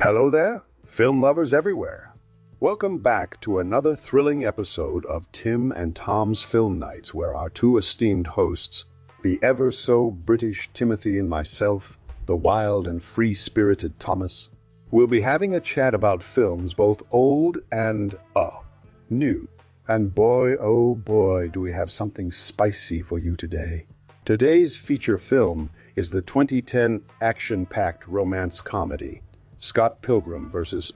Hello there, film lovers everywhere. Welcome back to another thrilling episode of Tim and Tom's Film Nights, where our two esteemed hosts, the ever so British Timothy and myself, the wild and free-spirited Thomas, will be having a chat about films both old and, new. And boy, oh boy, do we have something spicy for you today. Today's feature film is the 2010 action-packed romance comedy, Scott Pilgrim versus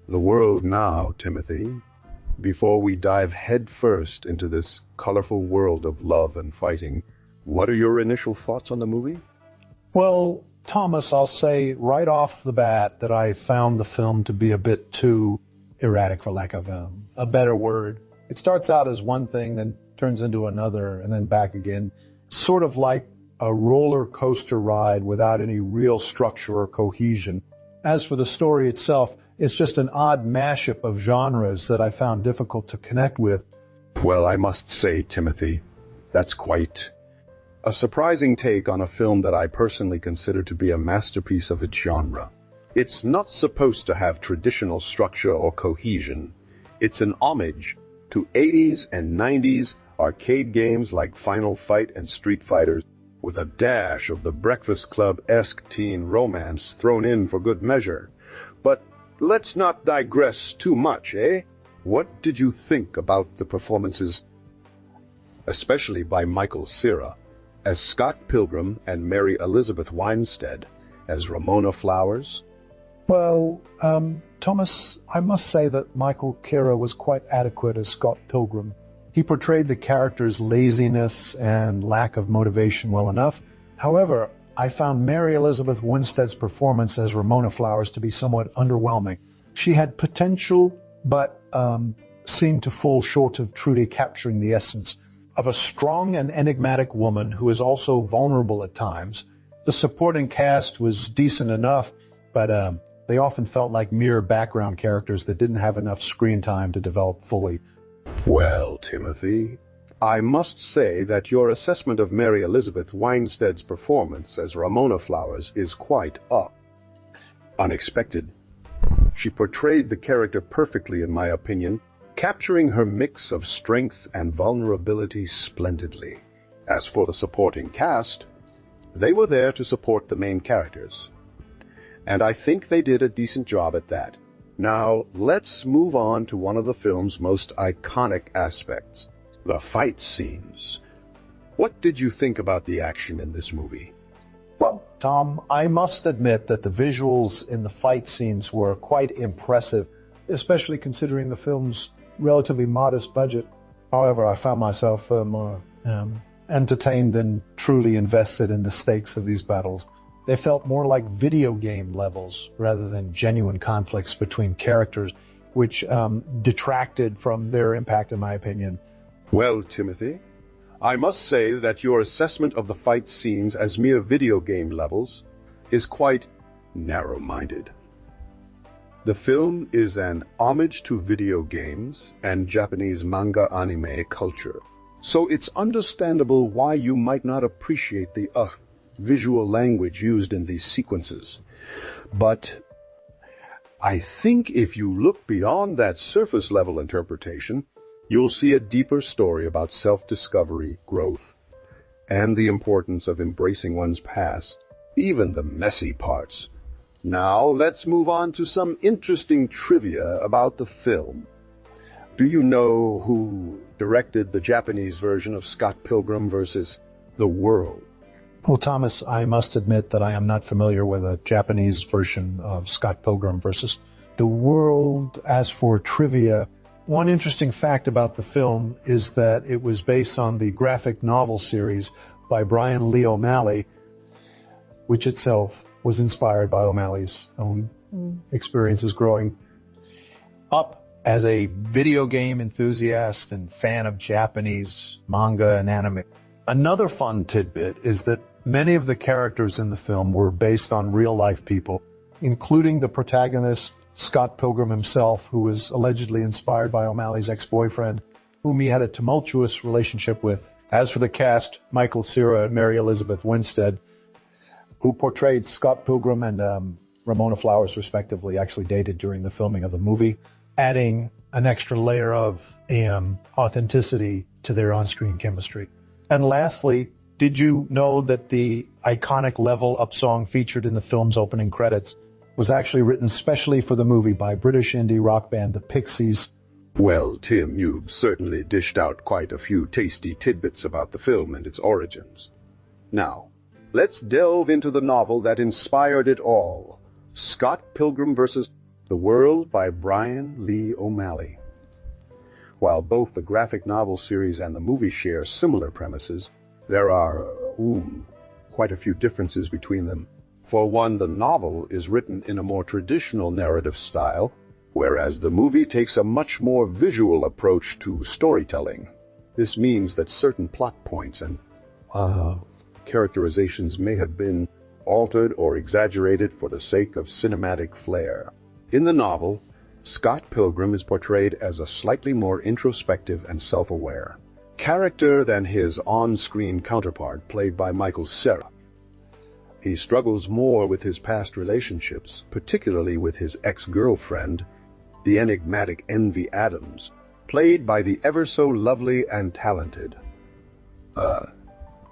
The World Now, Timothy. Before we dive headfirst into this colorful world of love and fighting, what are your initial thoughts on the movie? Well, Thomas, I'll say right off the bat that I found the film to be a bit too erratic, for lack of a better word. It starts out as one thing, then turns into another, and then back again. Sort of like a roller coaster ride without any real structure or cohesion. As for the story itself, it's just an odd mashup of genres that I found difficult to connect with. Well, I must say, Timothy, that's quite a surprising take on a film that I personally consider to be a masterpiece of its genre. It's not supposed to have traditional structure or cohesion. It's an homage to 80s and 90s arcade games like Final Fight and Street Fighter, with a dash of the Breakfast Club-esque teen romance thrown in for good measure. But let's not digress too much, eh? What did you think about the performances, especially by Michael Cera as Scott Pilgrim and Mary Elizabeth Winstead as Ramona Flowers? Well, Thomas, I must say that Michael Cera was quite adequate as Scott Pilgrim. He portrayed the character's laziness and lack of motivation well enough. However, I found Mary Elizabeth Winstead's performance as Ramona Flowers to be somewhat underwhelming. She had potential, but seemed to fall short of truly capturing the essence of a strong and enigmatic woman who is also vulnerable at times. The supporting cast was decent enough, but they often felt like mere background characters that didn't have enough screen time to develop fully. Well, Timothy, I must say that your assessment of Mary Elizabeth Winstead's performance as Ramona Flowers is quite unexpected. She portrayed the character perfectly, in my opinion, capturing her mix of strength and vulnerability splendidly. As for the supporting cast, they were there to support the main characters, and I think they did a decent job at that. Now, let's move on to one of the film's most iconic aspects, the fight scenes. What did you think about the action in this movie? Well, Tom, I must admit that the visuals in the fight scenes were quite impressive, especially considering the film's relatively modest budget. However, I found myself more entertained than truly invested in the stakes of these battles. They felt more like video game levels rather than genuine conflicts between characters, which detracted from their impact, in my opinion. Well, Timothy, I must say that your assessment of the fight scenes as mere video game levels is quite narrow-minded. The film is an homage to video games and Japanese manga anime culture, so it's understandable why you might not appreciate the visual language used in these sequences. But I think if you look beyond that surface level interpretation, you'll see a deeper story about self-discovery, growth, and the importance of embracing one's past, even the messy parts. Now let's move on to some interesting trivia about the film. Do you know who directed the Japanese version of Scott Pilgrim versus The World? Well, Thomas, I must admit that I am not familiar with a Japanese version of Scott Pilgrim versus The World. As for trivia, one interesting fact about the film is that it was based on the graphic novel series by Brian Lee O'Malley, which itself was inspired by O'Malley's own experiences growing up as a video game enthusiast and fan of Japanese manga and anime. Another fun tidbit is that many of the characters in the film were based on real-life people, including the protagonist, Scott Pilgrim himself, who was allegedly inspired by O'Malley's ex-boyfriend, whom he had a tumultuous relationship with. As for the cast, Michael Cera and Mary Elizabeth Winstead, who portrayed Scott Pilgrim and Ramona Flowers, respectively, actually dated during the filming of the movie, adding an extra layer of authenticity to their on-screen chemistry. And lastly, did you know that the iconic Level Up song featured in the film's opening credits was actually written specially for the movie by British indie rock band The Pixies? Well, Tim, you've certainly dished out quite a few tasty tidbits about the film and its origins. Now, let's delve into the novel that inspired it all, Scott Pilgrim vs. The World by Brian Lee O'Malley. While both the graphic novel series and the movie share similar premises, there are, quite a few differences between them. For one, the novel is written in a more traditional narrative style, whereas the movie takes a much more visual approach to storytelling. This means that certain plot points and characterizations may have been altered or exaggerated for the sake of cinematic flair. In the novel, Scott Pilgrim is portrayed as a slightly more introspective and self-aware character than his on-screen counterpart, played by Michael Cera. He struggles more with his past relationships, particularly with his ex-girlfriend, the enigmatic Envy Adams, played by the ever-so-lovely and talented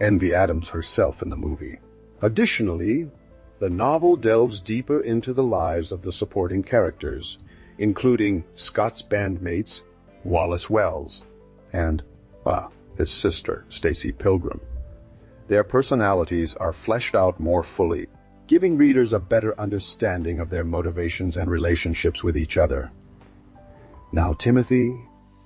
Envy Adams herself in the movie. Additionally, the novel delves deeper into the lives of the supporting characters, including Scott's bandmates, Wallace Wells, and his sister, Stacy Pilgrim. Their personalities are fleshed out more fully, giving readers a better understanding of their motivations and relationships with each other. Now, Timothy,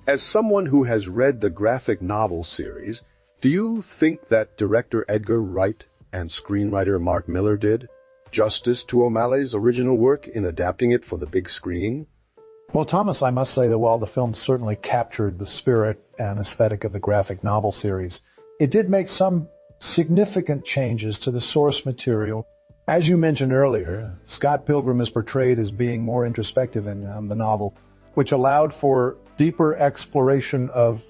as someone who has read the graphic novel series, do you think that director Edgar Wright and screenwriter Mark Miller did justice to O'Malley's original work in adapting it for the big screen? Well, Thomas, I must say that while the film certainly captured the spirit and aesthetic of the graphic novel series, it did make some significant changes to the source material. As you mentioned earlier, Scott Pilgrim is portrayed as being more introspective in the novel, which allowed for deeper exploration of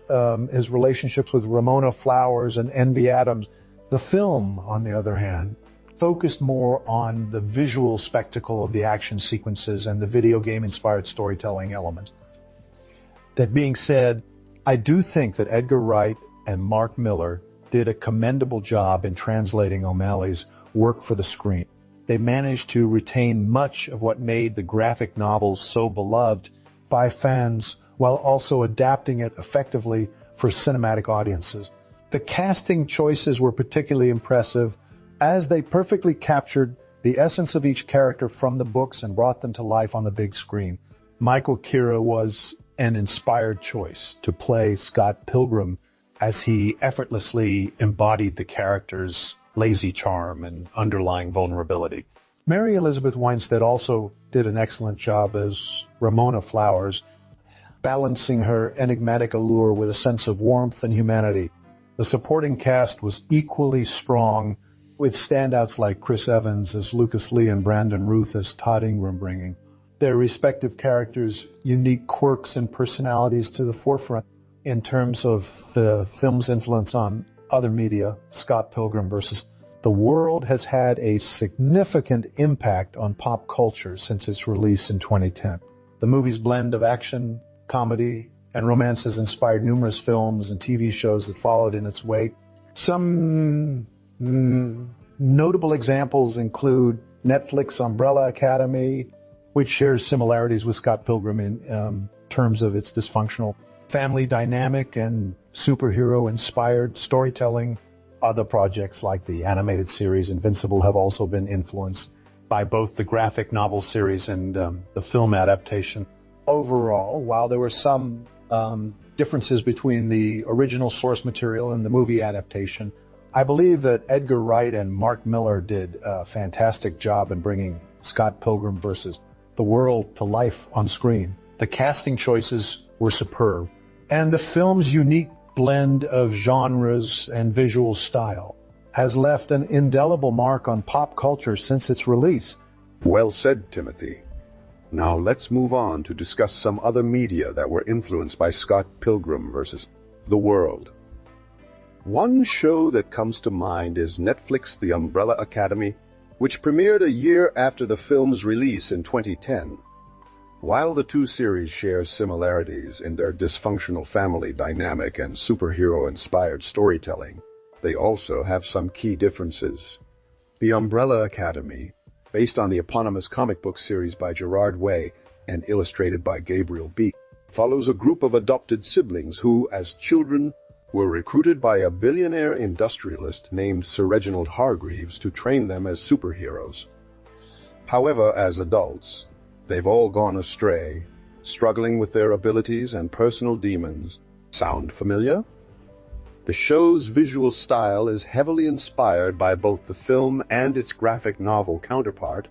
his relationships with Ramona Flowers and Envy Adams. The film, on the other hand, focused more on the visual spectacle of the action sequences and the video game-inspired storytelling element. That being said, I do think that Edgar Wright and Mark Miller did a commendable job in translating O'Malley's work for the screen. They managed to retain much of what made the graphic novels so beloved by fans while also adapting it effectively for cinematic audiences. The casting choices were particularly impressive, as they perfectly captured the essence of each character from the books and brought them to life on the big screen. Michael Cera was an inspired choice to play Scott Pilgrim, as he effortlessly embodied the character's lazy charm and underlying vulnerability. Mary Elizabeth Winstead also did an excellent job as Ramona Flowers, balancing her enigmatic allure with a sense of warmth and humanity. The supporting cast was equally strong, with standouts like Chris Evans as Lucas Lee and Brandon Ruth as Todd Ingram bringing their respective characters' unique quirks and personalities to the forefront. In terms of the film's influence on other media, Scott Pilgrim vs. The World has had a significant impact on pop culture since its release in 2010. The movie's blend of action, comedy, and romance has inspired numerous films and TV shows that followed in its wake. Some notable examples include Netflix Umbrella Academy, which shares similarities with Scott Pilgrim in terms of its dysfunctional family dynamic and superhero-inspired storytelling. Other projects like the animated series Invincible have also been influenced by both the graphic novel series and the film adaptation. Overall, while there were some differences between the original source material and the movie adaptation, I believe that Edgar Wright and Mark Miller did a fantastic job in bringing Scott Pilgrim vs. The World to life on screen. The casting choices were superb, and the film's unique blend of genres and visual style has left an indelible mark on pop culture since its release. Well said, Timothy. Now let's move on to discuss some other media that were influenced by Scott Pilgrim vs. The World. One show that comes to mind is Netflix The Umbrella Academy, which premiered a year after the film's release in 2010. While the two series share similarities in their dysfunctional family dynamic and superhero-inspired storytelling, they also have some key differences. The Umbrella Academy, based on the eponymous comic book series by Gerard Way and illustrated by Gabriel Beek, follows a group of adopted siblings who, as children, were recruited by a billionaire industrialist named Sir Reginald Hargreaves to train them as superheroes. However, as adults, they've all gone astray, struggling with their abilities and personal demons. Sound familiar? The show's visual style is heavily inspired by both the film and its graphic novel counterpart,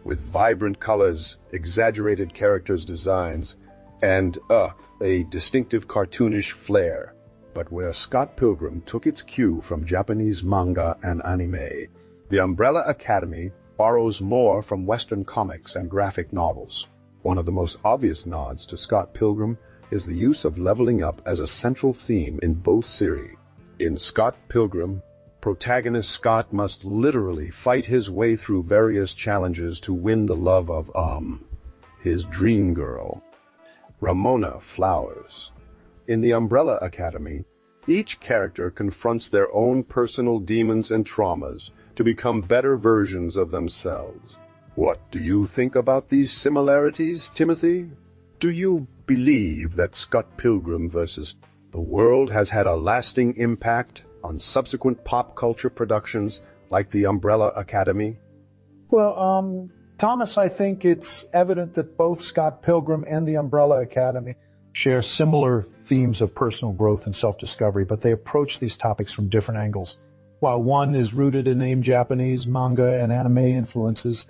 with vibrant colors, exaggerated characters' designs, and a distinctive cartoonish flair. But where Scott Pilgrim took its cue from Japanese manga and anime, the Umbrella Academy borrows more from Western comics and graphic novels. One of the most obvious nods to Scott Pilgrim is the use of leveling up as a central theme in both series. In Scott Pilgrim, protagonist Scott must literally fight his way through various challenges to win the love of, his dream girl, Ramona Flowers. In the Umbrella Academy, each character confronts their own personal demons and traumas to become better versions of themselves. What do you think about these similarities, Timothy? Do you believe that Scott Pilgrim vs. the World has had a lasting impact on subsequent pop culture productions like the Umbrella Academy? Well, Thomas, I think it's evident that both Scott Pilgrim and the Umbrella Academy share similar themes of personal growth and self-discovery, but they approach these topics from different angles. While one is rooted in Japanese manga and anime influences,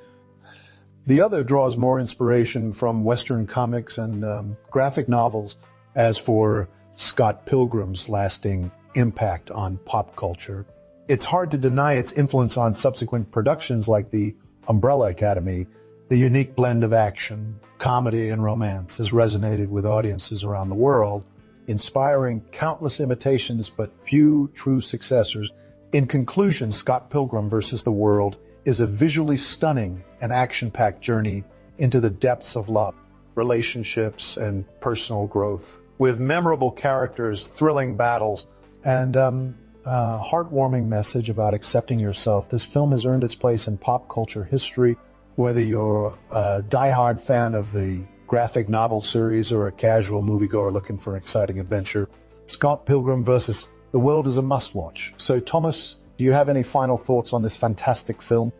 the other draws more inspiration from Western comics and graphic novels. As for Scott Pilgrim's lasting impact on pop culture, it's hard to deny its influence on subsequent productions like the Umbrella Academy. The unique blend of action, comedy, and romance has resonated with audiences around the world, inspiring countless imitations but few true successors. In conclusion, Scott Pilgrim vs. the World is a visually stunning and action-packed journey into the depths of love, relationships, and personal growth. With memorable characters, thrilling battles, and a heartwarming message about accepting yourself, this film has earned its place in pop culture history. Whether you're a diehard fan of the graphic novel series or a casual moviegoer looking for an exciting adventure, Scott Pilgrim vs. the World is a must-watch. So, Thomas, do you have any final thoughts on this fantastic film?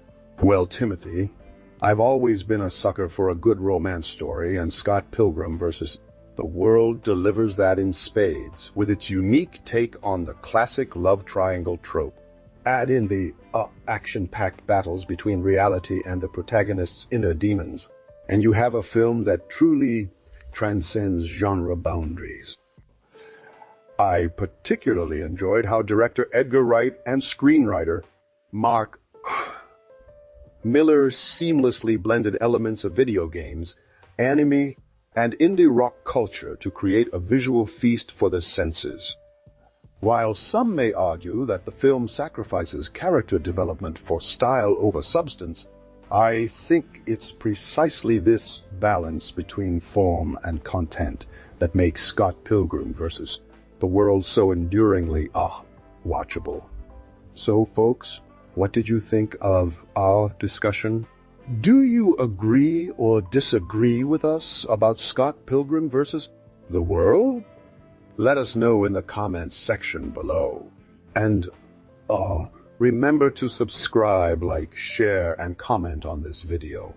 Well, Timothy, I've always been a sucker for a good romance story, and Scott Pilgrim vs. the World delivers that in spades with its unique take on the classic love triangle trope. Add in the action-packed battles between reality and the protagonist's inner demons, and you have a film that truly transcends genre boundaries. I particularly enjoyed how director Edgar Wright and screenwriter Mark Miller seamlessly blended elements of video games, anime, and indie rock culture to create a visual feast for the senses. While some may argue that the film sacrifices character development for style over substance, I think it's precisely this balance between form and content that makes Scott Pilgrim vs. the World so enduringly watchable. So, folks, what did you think of our discussion? Do you agree or disagree with us about Scott Pilgrim vs. the World? Let us know in the comments section below. And remember to subscribe, like, share, and comment on this video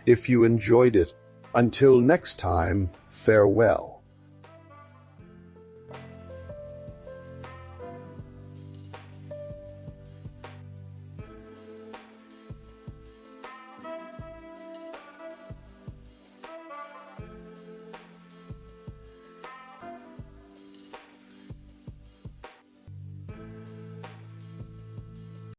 if you enjoyed it. Until next time, farewell.